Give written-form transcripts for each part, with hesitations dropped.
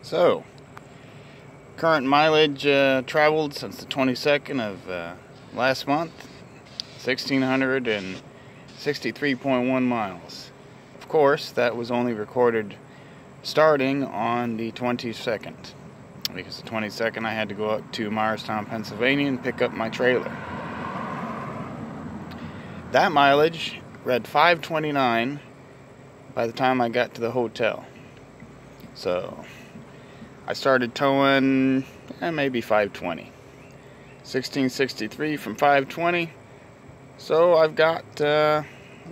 So, current mileage traveled since the 22nd of last month, 1,663.1 miles. Of course, that was only recorded starting on the 22nd, because the 22nd I had to go up to Myerstown, Pennsylvania and pick up my trailer. That mileage read 529 by the time I got to the hotel. So I started towing maybe 520. 1663 from 520. So I've got a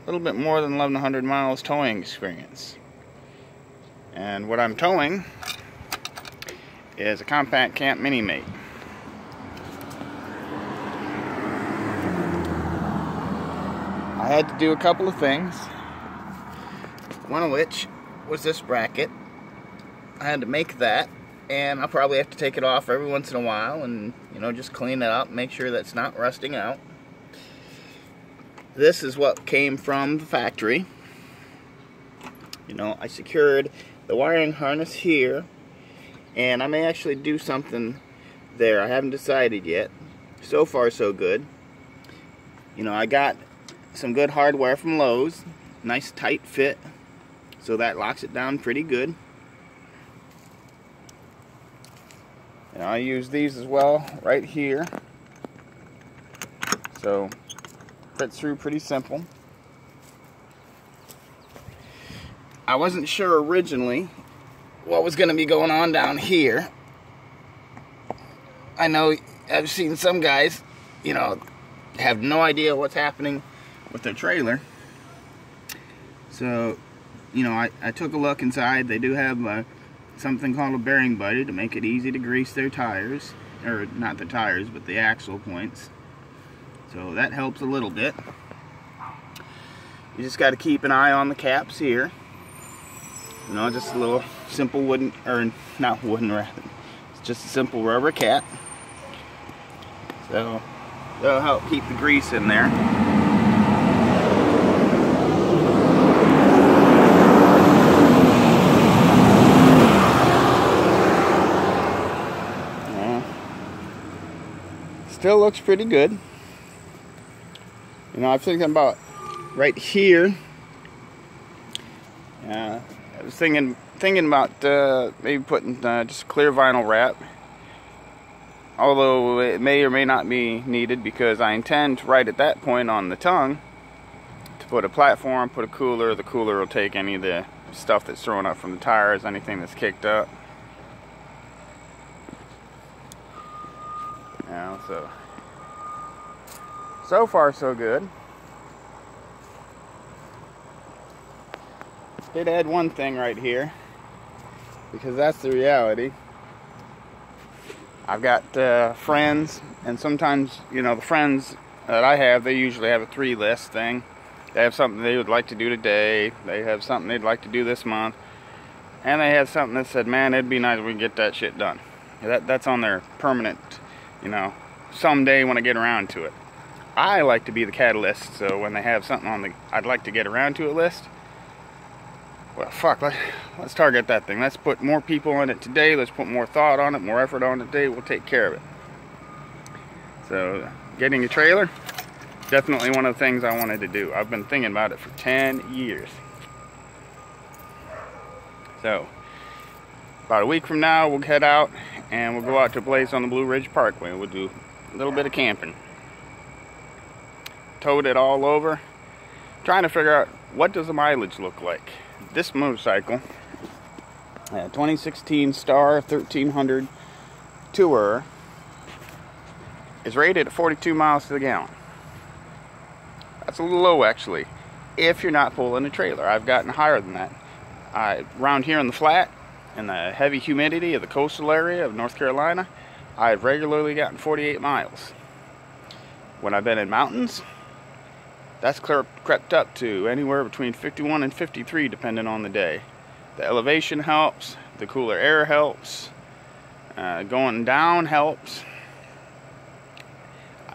little bit more than 1,100 miles towing experience. And what I'm towing is a Kompact Kamp Mini Mate. I had to do a couple of things, one of which was this bracket. I had to make that, and I'll probably have to take it off every once in a while and, just clean it up, make sure that's not rusting out. This is what came from the factory. I secured the wiring harness here, and I may actually do something there. I haven't decided yet. So far, so good. I got some good hardware from Lowe's. Nice tight fit, so that locks it down pretty good. And I use these as well right here, so fits through pretty simple. I wasn't sure originally what was going to be going on down here. I know I've seen some guys, have no idea what's happening with their trailer. So, I took a look inside. They do have something called a bearing buddy to make it easy to grease their tires, or not the tires, but the axle points. So that helps a little bit. You just got to keep an eye on the caps here. Just a little simple wooden, or not wooden rather. It's just a simple rubber cap. So that'll help keep the grease in there. Still looks pretty good. I'm thinking about right here. I was thinking about maybe putting just clear vinyl wrap. Although it may or may not be needed, because I intend right at that point on the tongue to put a platform, put a cooler. The cooler will take any of the stuff that's thrown up from the tires, anything that's kicked up. So far so good. Did add one thing right here, because that's the reality. I've got friends, and sometimes, the friends that I have, they usually have a 3-list thing. They have something they would like to do today, they have something they'd like to do this month, and they have something that said, man, it'd be nice if we can get that shit done. That's on their permanent, someday when I get around to it. I like to be the catalyst, so when they have something on the I'd like to get around to it list, well, fuck, let's target that thing. Let's put more people on it today. Let's put more thought on it, more effort on it today. We'll take care of it. So, getting a trailer, definitely one of the things I wanted to do. I've been thinking about it for 10 years. So, about a week from now, we'll head out and we'll go out to a place on the Blue Ridge Parkway. We'll do a little bit of camping. Towed it all over, trying to figure out what does the mileage look like. This motorcycle, 2016 Star 1300 Tourer, is rated at 42 miles to the gallon. That's a little low, actually, if you're not pulling a trailer. I've gotten higher than that. Around here in the flat, in the heavy humidity of the coastal area of North Carolina, I've regularly gotten 48 miles. When I've been in mountains, that's crept up to anywhere between 51 and 53 depending on the day. The elevation helps, the cooler air helps, going down helps.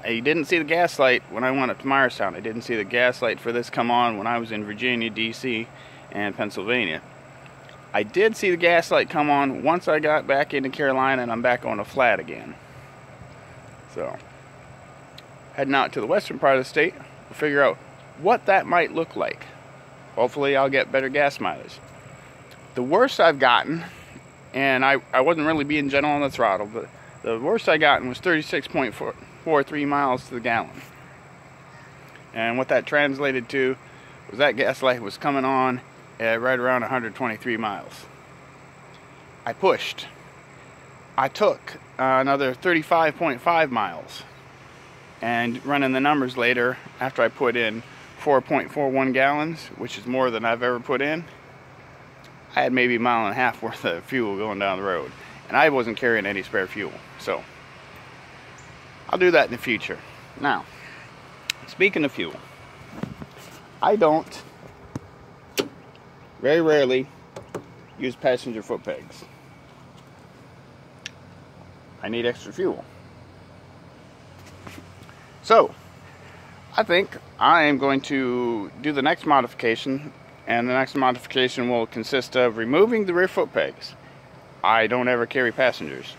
I didn't see the gas light when I went up to Myerstown. I didn't see the gas light for this come on when I was in Virginia, D.C., and Pennsylvania. I did see the gas light come on once I got back into Carolina, and I'm back on a flat again. So, heading out to the western part of the state, we'll figure out what that might look like. Hopefully I'll get better gas mileage. The worst I've gotten, and I wasn't really being gentle on the throttle, but the worst I gotten was 36.43 miles to the gallon. And what that translated to was that gas light was coming on at right around 123 miles. I pushed. I took another 35.5 miles. And running the numbers later, after I put in 4.41 gallons, which is more than I've ever put in, I had maybe a mile and a half worth of fuel going down the road. And I wasn't carrying any spare fuel. So, I'll do that in the future. Now, speaking of fuel, I don't, very rarely, use passenger foot pegs. I need extra fuel. So, I think I am going to do the next modification, and the next modification will consist of removing the rear foot pegs. I don't ever carry passengers.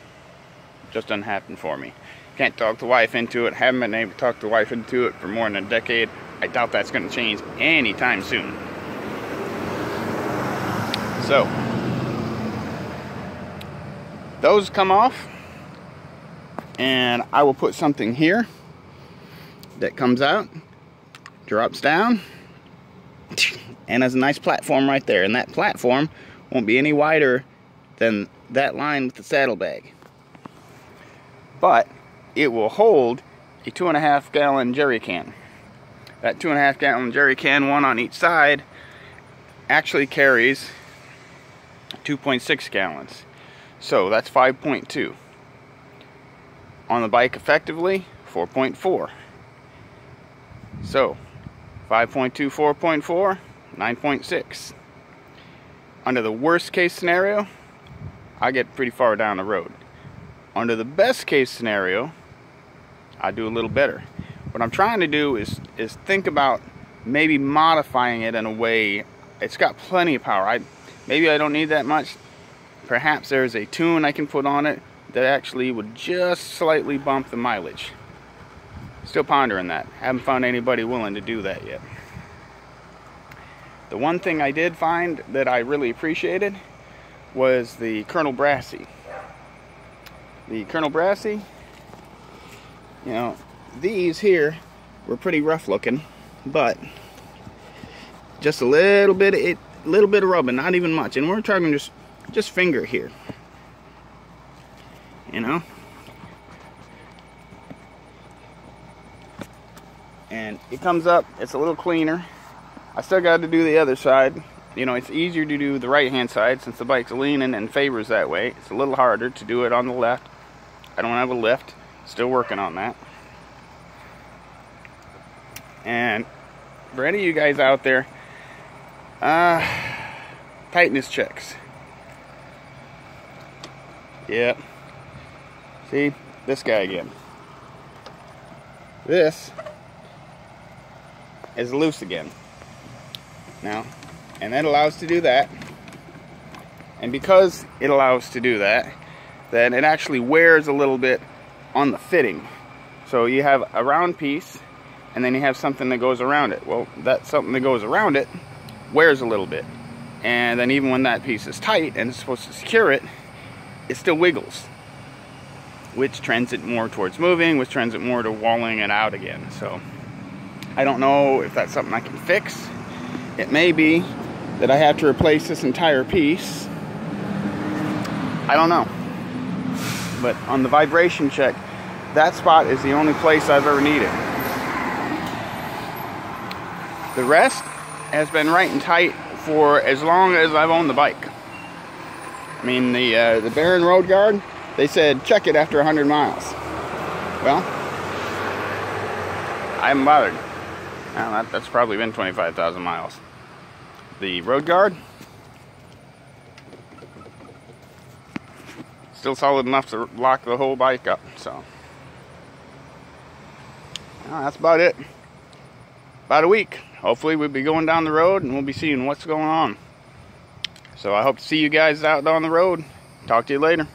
Just doesn't happen for me. Can't talk the wife into it. Haven't been able to talk the wife into it for more than a decade. I doubt that's going to change anytime soon. So, those come off, and I will put something here that comes out, drops down, and has a nice platform right there. And that platform won't be any wider than that line with the saddlebag. But it will hold a 2.5 gallon jerry can. That 2.5 gallon jerry can, one on each side, actually carries 2.6 gallons. So that's 5.2. On the bike effectively, 4.4. So 5.2, 4.4, 9.6. Under the worst case scenario, I get pretty far down the road. Under the best case scenario, I do a little better. What I'm trying to do is think about maybe modifying it in a way. It's got plenty of power. Maybe I don't need that much. Perhaps there's a tune I can put on it that actually would just slightly bump the mileage. Still pondering that. Haven't found anybody willing to do that yet. The one thing I did find that I really appreciated was the Colonel Brassy. The Colonel Brassy, you know, these here were pretty rough looking, but just a little bit of rubbing, not even much. And we're talking just finger here, you know. And it comes up, it's a little cleaner. I still got to do the other side. You know, it's easier to do the right hand side since the bike's leaning and favors that way. It's a little harder to do it on the left. I don't have a lift. Still working on that. And for any of you guys out there, tightness checks. Yep. See, this guy again. This is loose again. Now, and that allows to do that. And because it allows to do that, then it actually wears a little bit on the fitting. So you have a round piece, and then you have something that goes around it. Well, that something that goes around it wears a little bit. And then even when that piece is tight and it's supposed to secure it, it still wiggles. Which trends it more towards moving, which trends it more to walling it out again. So, I don't know if that's something I can fix. It may be that I have to replace this entire piece. I don't know. But on the vibration check, that spot is the only place I've ever needed. The rest has been right and tight for as long as I've owned the bike. I mean, the Barron Road Guard, they said check it after 100 miles. Well, I haven't bothered. Well, that's probably been 25,000 miles. The Road Guard, still solid enough to lock the whole bike up. So, well, that's about it. About a week. Hopefully we'll be going down the road and we'll be seeing what's going on. So I hope to see you guys out on the road. Talk to you later.